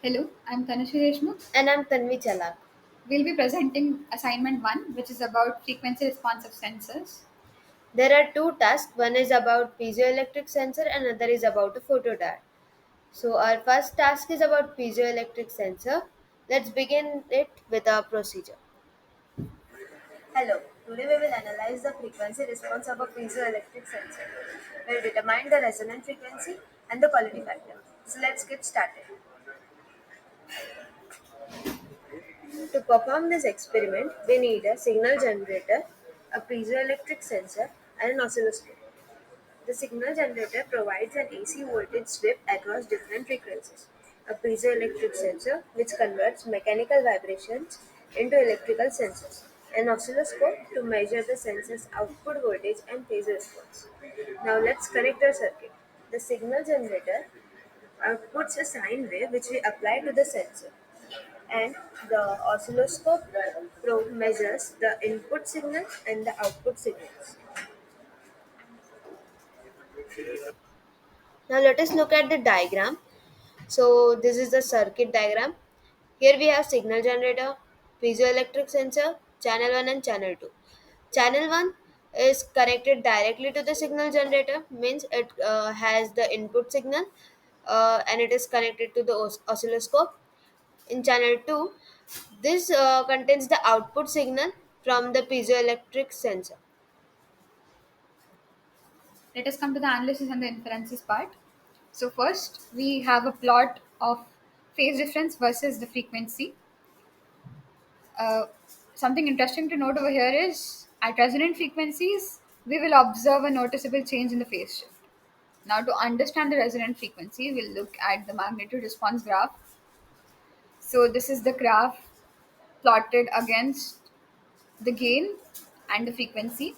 Hello, I'm Tanushree Deshmukh. And I'm Tanvi Chalak. We'll be presenting assignment 1, which is about frequency responsive sensors. There are two tasks. One is about piezoelectric sensor and another is about a photodiode. So our first task is about piezoelectric sensor. Let's begin it with our procedure. Hello, today we will analyze the frequency response of a piezoelectric sensor. We'll determine the resonant frequency and the quality factor. So let's get started. To perform this experiment, we need a signal generator, a piezoelectric sensor, and an oscilloscope. The signal generator provides an AC voltage sweep across different frequencies. A piezoelectric sensor, which converts mechanical vibrations into electrical sensors. An oscilloscope to measure the sensor's output voltage and phase response. Now let's connect our circuit. The signal generator outputs a sine wave which we apply to the sensor, and the oscilloscope probe measures the input signal and the output signals. Now let us look at the diagram. So this is the circuit diagram. Here we have signal generator, piezoelectric sensor, channel 1 and channel 2. Channel 1 is connected directly to the signal generator, means it has the input signal and it is connected to the oscilloscope. In channel 2, this contains the output signal from the piezoelectric sensor. Let us come to the analysis and the inferences part. So, first, we have a plot of phase difference versus the frequency. Uh, Something interesting to note over here is at resonant frequencies, we will observe a noticeable change in the phase shift. Now, to understand the resonant frequency, we'll look at the magnitude response graph. So, this is the graph plotted against the gain and the frequency.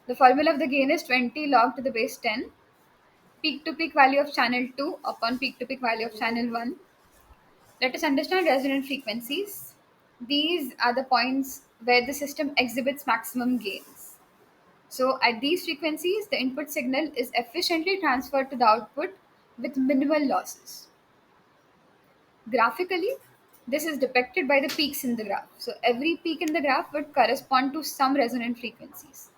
The formula of the gain is 20 log to the base 10, peak to peak value of channel 2 upon peak to peak value of channel 1. Let us understand resonant frequencies. These are the points where the system exhibits maximum gains. So, at these frequencies, the input signal is efficiently transferred to the output with minimal losses. Graphically, this is depicted by the peaks in the graph. So, every peak in the graph would correspond to some resonant frequencies.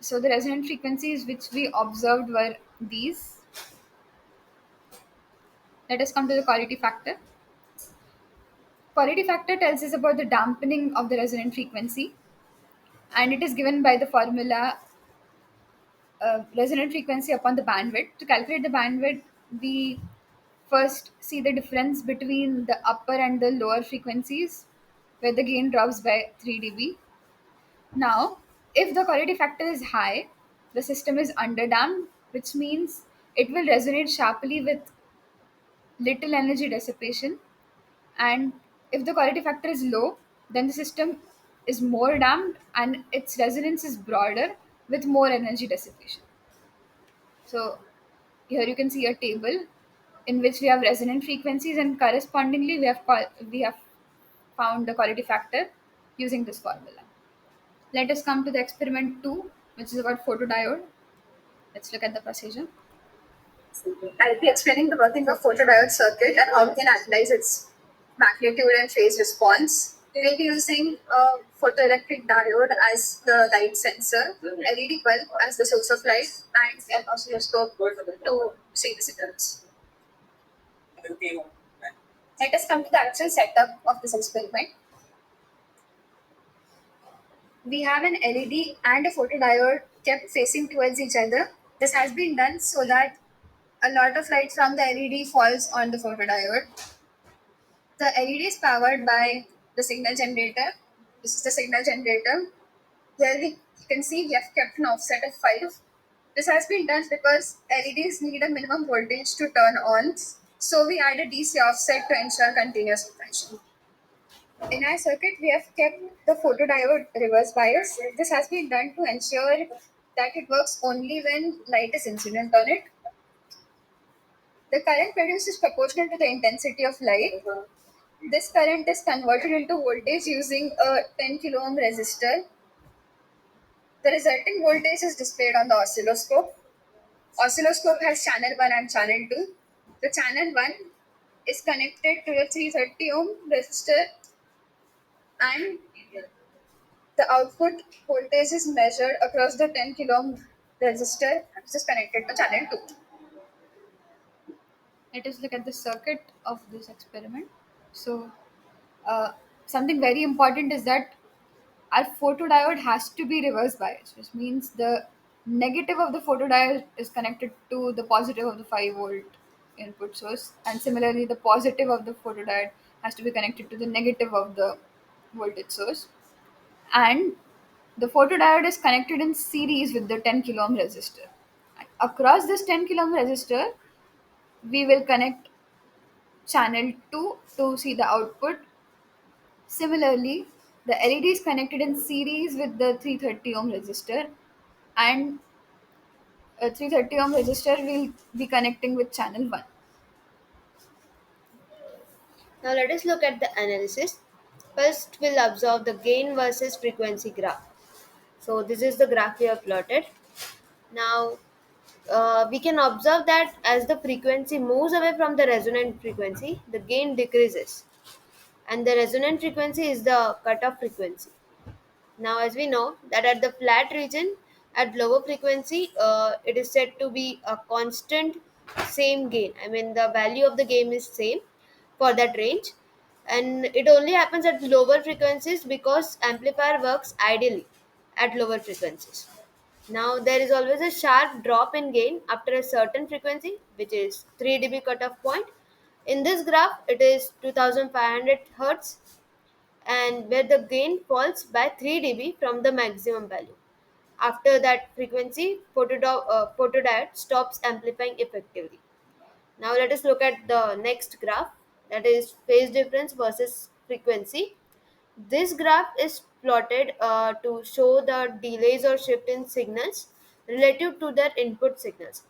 So the resonant frequencies which we observed were these. Let us come to the quality factor. Quality factor tells us about the dampening of the resonant frequency, and it is given by the formula resonant frequency upon the bandwidth. To calculate the bandwidth, we first see the difference between the upper and the lower frequencies, where the gain drops by 3 dB. Now, if the quality factor is high, the system is underdamped, which means it will resonate sharply with little energy dissipation. And if the quality factor is low, then the system is more damped and its resonance is broader with more energy dissipation. So here you can see a table in which we have resonant frequencies, and correspondingly we have found the quality factor using this formula. Let us come to the experiment 2, which is about photodiode. Let's look at the procedure. I'll be explaining the working of photodiode circuit and how we can analyze its magnitude and phase response. We'll be using a photoelectric diode as the light sensor, LED bulb as the source of light, and an oscilloscope to see the signals. Let us come to the actual setup of this experiment. We have an LED and a photodiode kept facing towards each other. This has been done so that a lot of light from the LED falls on the photodiode. The LED is powered by the signal generator. This is the signal generator. Here we can see we have kept an offset of 5. This has been done because LEDs need a minimum voltage to turn on. So we add a DC offset to ensure continuous operation. In our circuit, we have kept the photodiode reverse bias. This has been done to ensure that it works only when light is incident on it. The current produced is proportional to the intensity of light. This current is converted into voltage using a 10 kilo ohm resistor. The resulting voltage is displayed on the oscilloscope. Oscilloscope has channel 1 and channel 2. The channel 1 is connected to the 330 ohm resistor, and the output voltage is measured across the 10 kilo ohm resistor which is connected to channel 2. Let us look at the circuit of this experiment. So, uh, something very important is that our photodiode has to be reverse biased, which means the negative of the photodiode is connected to the positive of the 5-volt input source, and similarly, the positive of the photodiode has to be connected to the negative of the voltage source. And the photodiode is connected in series with the 10 kilo ohm resistor. And across this 10 kilo ohm resistor, we will connect channel 2 to see the output. Similarly, the LED is connected in series with the 330 ohm resistor, and a 330 ohm resistor will be connecting with channel 1. Now let us look at the analysis. First, we'll observe the gain versus frequency graph. So this is the graph we have plotted. Now we can observe that as the frequency moves away from the resonant frequency, the gain decreases, and the resonant frequency is the cutoff frequency. Now, as we know that at the flat region, at lower frequency, it is said to be a constant same gain. I mean, the value of the gain is same for that range, and it only happens at lower frequencies because amplifier works ideally at lower frequencies. Now, there is always a sharp drop in gain after a certain frequency, which is 3 dB cutoff point. In this graph, it is 2500 hertz, and where the gain falls by 3 dB from the maximum value. After that frequency, photodiode stops amplifying effectively. Now let us look at the next graph, that is phase difference versus frequency. This graph is plotted to show the delays or shift in signals relative to their input signals.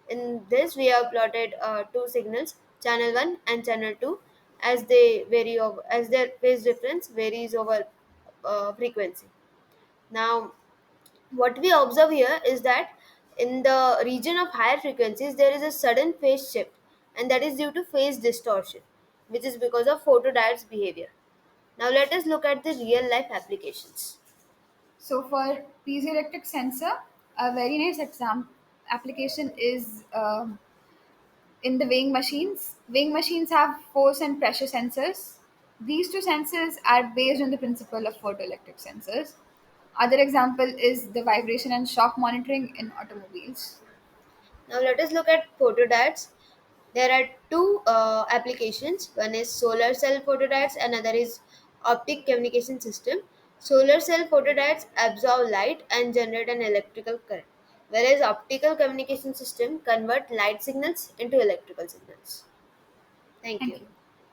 In this, we have plotted two signals, channel 1 and channel 2, as they vary over, as their phase difference varies over frequency. Now, what we observe here is that in the region of higher frequencies, there is a sudden phase shift, and that is due to phase distortion, which is because of photodiode's behavior. Now let us look at the real life applications. So, for piezoelectric sensor, a very nice application is in the weighing machines. Weighing machines have force and pressure sensors. These two sensors are based on the principle of photoelectric sensors. Other example is the vibration and shock monitoring in automobiles. Now let us look at photodiodes. There are two applications. One is solar cell photodiodes, another is optic communication system. Solar cell photodiodes absorb light and generate an electrical current, whereas optical communication system convert light signals into electrical signals. Thank Thank you. you.